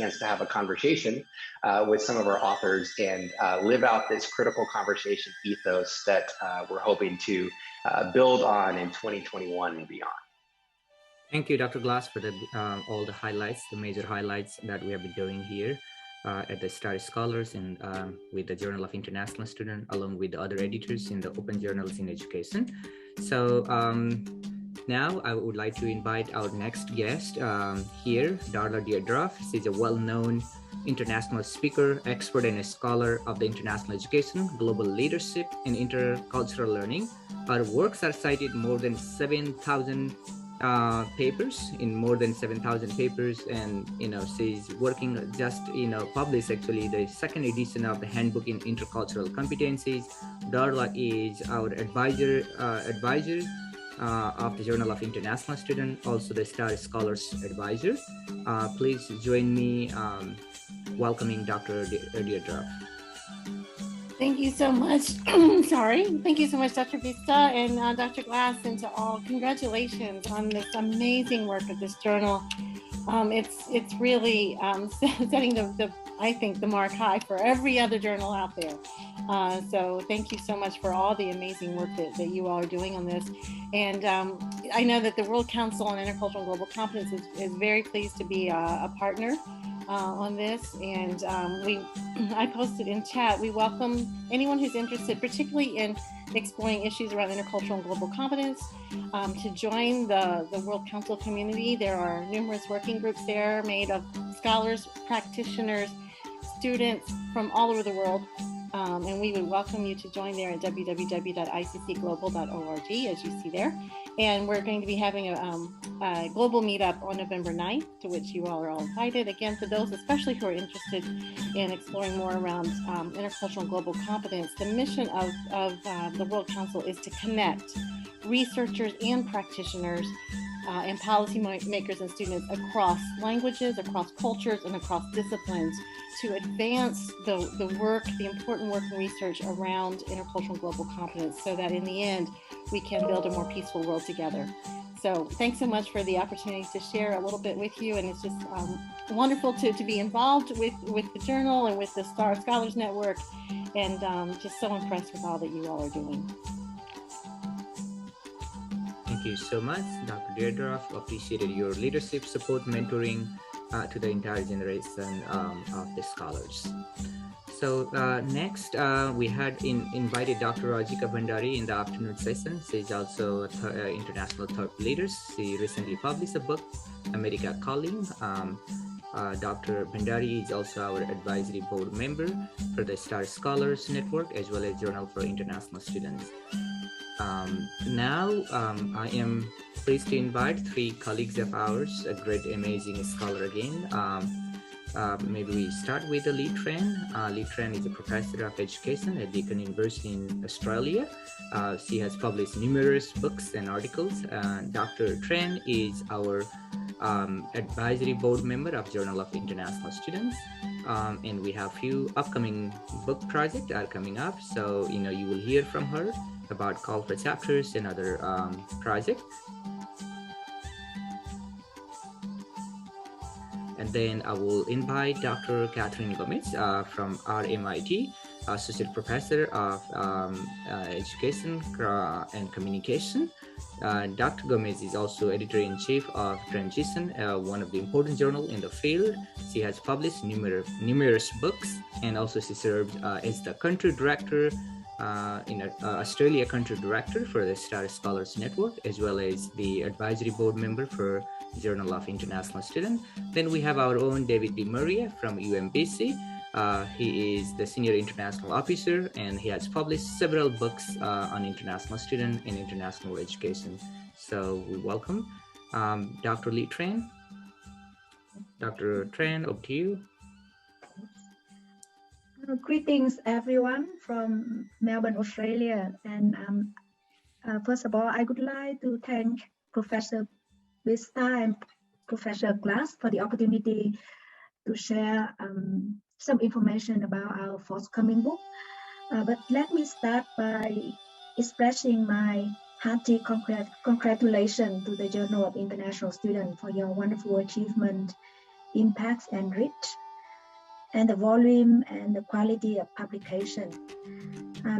chance to have a conversation with some of our authors and live out this critical conversation ethos that we're hoping to build on in 2021 and beyond. Thank you, Dr. Glass, for all the highlights, the major highlights that we have been doing here at the Star Scholars and with the Journal of International Student, along with the other editors in the Open Journals in Education. So now I would like to invite our next guest here, Darla Deirdre. She's a well-known international speaker, expert, and a scholar of the international education, global leadership, and intercultural learning. Her works are cited more than 7,000 papers in more than 7,000 papers, and she's working just published actually the second edition of the Handbook in Intercultural Competencies. Darla is our advisor of the Journal of International Student, also the Star Scholars Advisor. Please join me welcoming Dr. Deirdre. Thank you so much. Sorry. Thank you so much, Dr. Vista and Dr. Glass, and to all. Congratulations on this amazing work of this journal. It's really setting I think the mark high for every other journal out there. So thank you so much for all the amazing work that you all are doing on this. And I know that the World Council on Intercultural and Global Competence is very pleased to be a partner on this, and I posted in chat, we welcome anyone who's interested, particularly in exploring issues around intercultural and global competence, to join the World Council community. There are numerous working groups there made of scholars, practitioners, students from all over the world, and we would welcome you to join there at www.iccglobal.org, as you see there. And we're going to be having a global meetup on November 9th, to which you all are all invited. Again, for those especially who are interested in exploring more around intercultural and global competence, the mission of the World Council is to connect researchers and practitioners and policymakers and students across languages, across cultures, and across disciplines to advance the work, the important work and research around intercultural and global competence, so that in the end, we can build a more peaceful world together. So thanks so much for the opportunity to share a little bit with you. And it's just wonderful to be involved with the journal and with the Star Scholars Network, and just so impressed with all that you all are doing. Thank you so much, Dr. Deirdre. Appreciated your leadership, support, mentoring to the entire generation of the scholars. So next, we had invited Dr. Rajika Bhandari in the afternoon session. She's also an international thought leader. She recently published a book, America Calling. Dr. Bhandari is also our advisory board member for the Star Scholars Network, as well as Journal for International Students. Now, I am pleased to invite three colleagues of ours, a great, amazing scholar again. Maybe we start with Lee Tran. Lee Tran is a professor of education at Deakin University in Australia. She has published numerous books and articles. Dr. Tran is our advisory board member of Journal of International Students. And we have few upcoming book projects that are coming up. So, you will hear from her about call for chapters and other projects. And then I will invite Dr. Catherine Gomez from RMIT, Associate Professor of Education and Communication. Dr. Gomez is also Editor-in-Chief of Transition, one of the important journals in the field. She has published numerous books, and also she served as the country director in Australia country director for the Star Scholars Network, as well as the advisory board member for Journal of International Student. Then we have our own David D. Murray from UMBC. He is the Senior International Officer, and he has published several books on international student and international education. So we welcome Dr. Lee Tran. Dr. Tran, over to you. Greetings, everyone from Melbourne, Australia. And first of all, I would like to thank Professor Vista and Professor Glass for the opportunity to share some information about our forthcoming book. But let me start by expressing my hearty congratulations to the Journal of International Students for your wonderful achievement impacts and reach, and the volume and the quality of publication.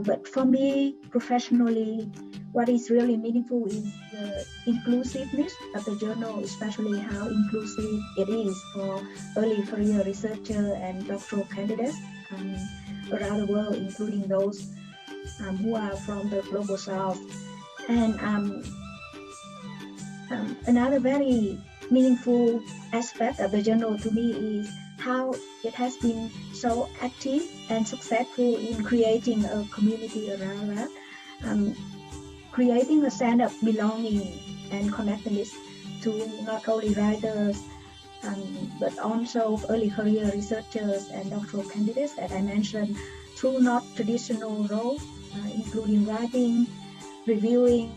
But for me, professionally, what is really meaningful is the inclusiveness of the journal, especially how inclusive it is for early career researcher and doctoral candidates around the world, including those who are from the global south. And another very meaningful aspect of the journal to me is how it has been so active and successful in creating a community around that, creating a sense of belonging and connectedness to not only writers, but also early career researchers and doctoral candidates that I mentioned through not traditional roles, including writing, reviewing,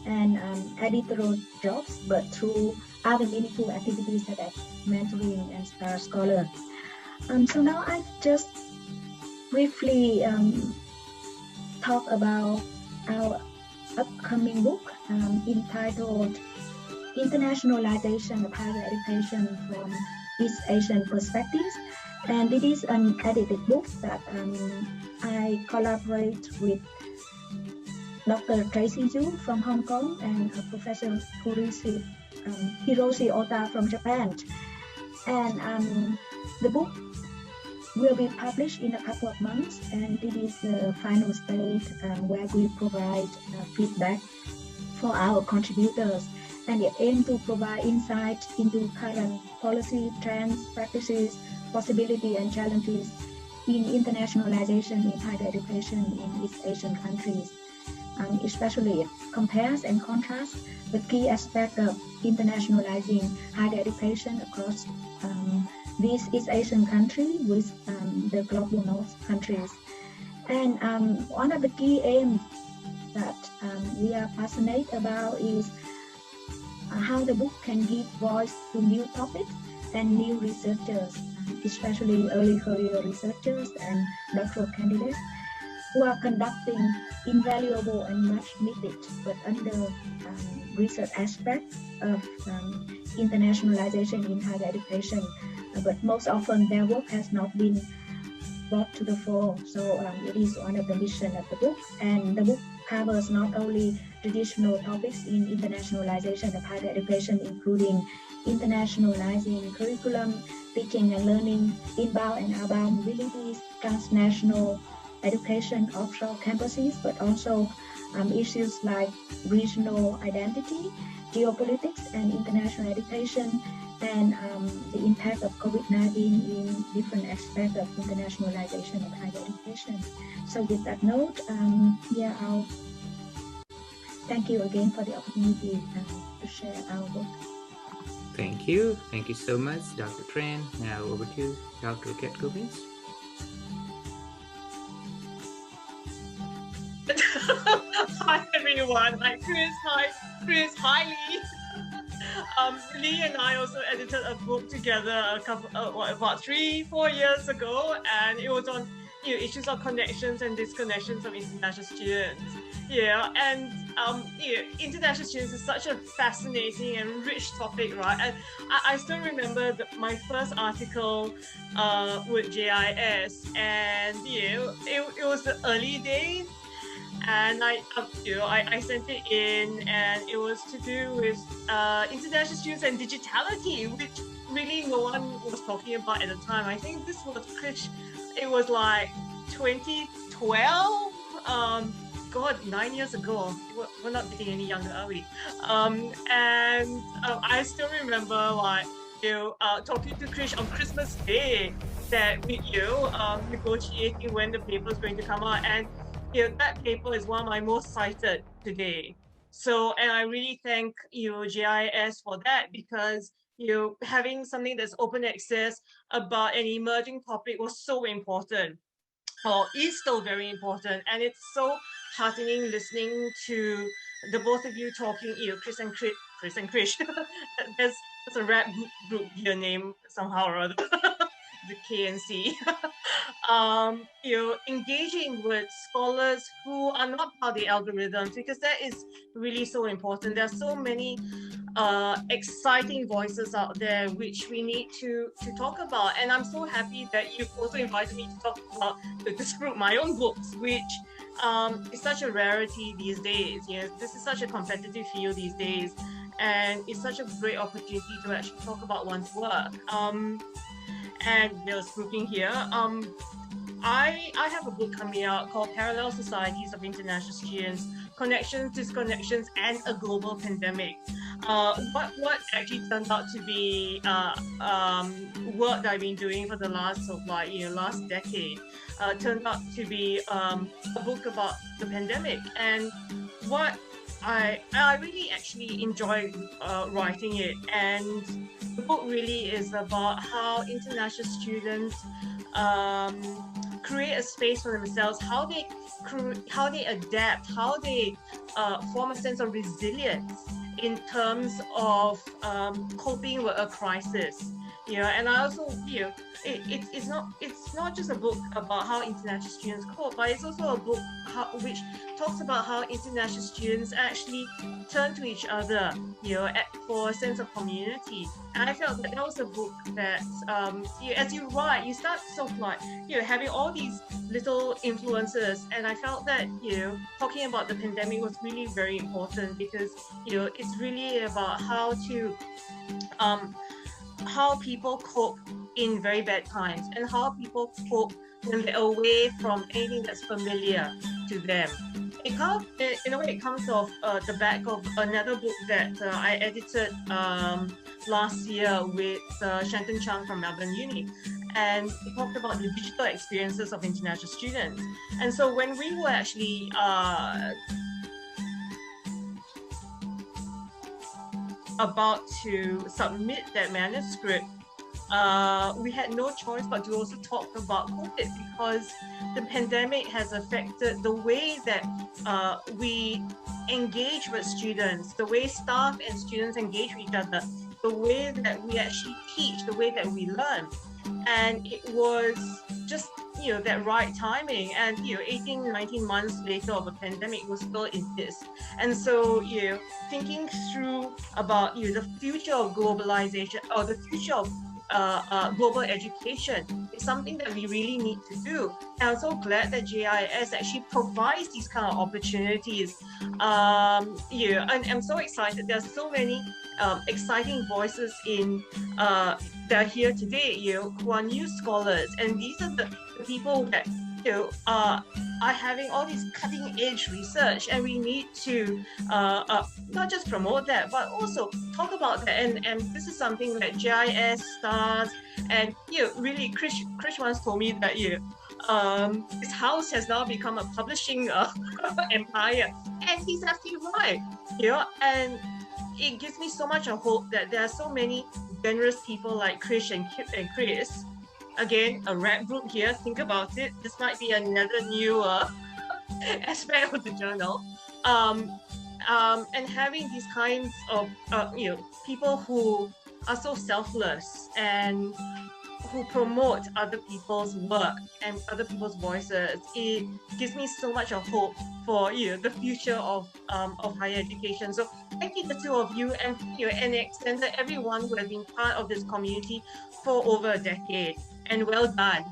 and editorial jobs, but through other meaningful activities such as mentoring and star scholar. So now I just briefly talk about our upcoming book entitled Internationalization of Higher Education from East Asian Perspectives. And it is an edited book that I collaborate with Dr. Tracy Zhu from Hong Kong and Professor Hiroshi Ota from Japan. And the book will be published in a couple of months, and it is the final stage where we provide feedback for our contributors, and it aims to provide insight into current policy trends, practices, possibilities, and challenges in internationalization in higher education in East Asian countries. Especially it compares and contrasts the key aspects of internationalizing higher education across these East Asian countries with the global North countries. And one of the key aims that we are passionate about is how the book can give voice to new topics and new researchers, especially early career researchers and doctoral candidates who are conducting invaluable and much needed but under research aspects of internationalization in higher education. But most often their work has not been brought to the fore. So it is one of the mission of the book. And the book covers not only traditional topics in internationalization of higher education, including internationalizing curriculum, teaching and learning, inbound and outbound mobilities, transnational education, offshore campuses, but also issues like regional identity, geopolitics, and international education, and the impact of COVID-19 in different aspects of internationalization of higher education. So with that note, I'll thank you again for the opportunity to share our book. Thank you. Thank you so much, Dr. Tran. Now over to Dr. Kat Gomez. Hi everyone. Hi Chris. Hi Chris. Hi Lee. Lee and I also edited a book together about 3-4 years ago, and it was on issues of connections and disconnections of international students. And international students is such a fascinating and rich topic, right? And I still remember my first article with JIS, and it was the early days. And I sent it in, and it was to do with international students and digitality, which really no one was talking about at the time. I think this was it was like 2012. God, 9 years ago. We're not getting any younger, are we? And I still remember talking to Krish on Christmas Day that with you negotiating when the paper is going to come out, and that paper is one of my most cited today. So, and I really thank JIS for that, because having something that's open access about an emerging topic was so important, or is still very important. And it's so heartening listening to the both of you talking, Chris and Krish. There's a rap group here name somehow or other. The KNC. Engaging with scholars who are not part of the algorithms, because that is really so important. There are so many exciting voices out there which we need to talk about. And I'm so happy that you've also invited me to talk about this group, my own books, which is such a rarity these days. You know, this is such a competitive field these days, and it's such a great opportunity to actually talk about one's work. And there's grouping here. I have a book coming out called Parallel Societies of International Students, Connections, Disconnections, and a Global Pandemic. What actually turned out to be work that I've been doing for the last last decade turned out to be a book about the pandemic. And what I really actually enjoy writing it, and the book really is about how international students create a space for themselves, how they adapt, how they form a sense of resilience in terms of coping with a crisis. You know, and I also, you know, it's not just a book about how international students cope, but it's also a book which talks about how international students actually turn to each other, you know, for a sense of community. And I felt that was a book that, as you write, you start sort of like, you know, having all these little influences. And I felt that, you know, talking about the pandemic was really very important, because, you know, it's really about how to how people cope in very bad times, and how people cope when they're away from anything that's familiar to them. It comes, in a way, it comes off the back of another book that I edited last year with Shanton Chung from Melbourne Uni, and it talked about the digital experiences of international students. And so when we were actually about to submit that manuscript, we had no choice but to also talk about COVID, because the pandemic has affected the way that we engage with students, the way staff and students engage with each other, the way that we actually teach, the way that we learn. And it was just, you know, that right timing. And, you know, 18, 19 months later of a pandemic was still in this. And so, you know, thinking through about, you know, the future of globalization, or the future of global education, is something that we really need to do. And I'm so glad that JIS actually provides these kind of opportunities. Yeah, and I'm so excited. There's so many exciting voices in that are here today, you know, who are new scholars, and these are the people that, you know, are having all this cutting edge research, and we need to not just promote that, but also talk about that. And this is something that JIS, STARS, and, you know, really Chris once told me that, you know, his house has now become a publishing empire, and he's absolutely right, you know. And it gives me so much of hope that there are so many generous people like Chris and Chris. Again, a rap group here. Think about it. This might be another new aspect of the journal. And having these kinds of you know, people who are so selfless and who promote other people's work and other people's voices, it gives me so much of hope for, you know, the future of higher education. So thank you, the two of you, and, you know, and extended everyone who has been part of this community for over a decade. And well done.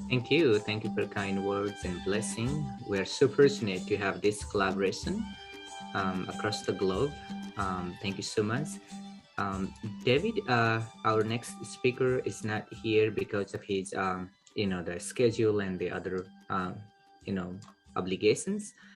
Thank you for kind words and blessing. We're so fortunate to have this collaboration across the globe. Thank you so much. David, our next speaker, is not here because of his, you know, the schedule and the other, you know, obligations.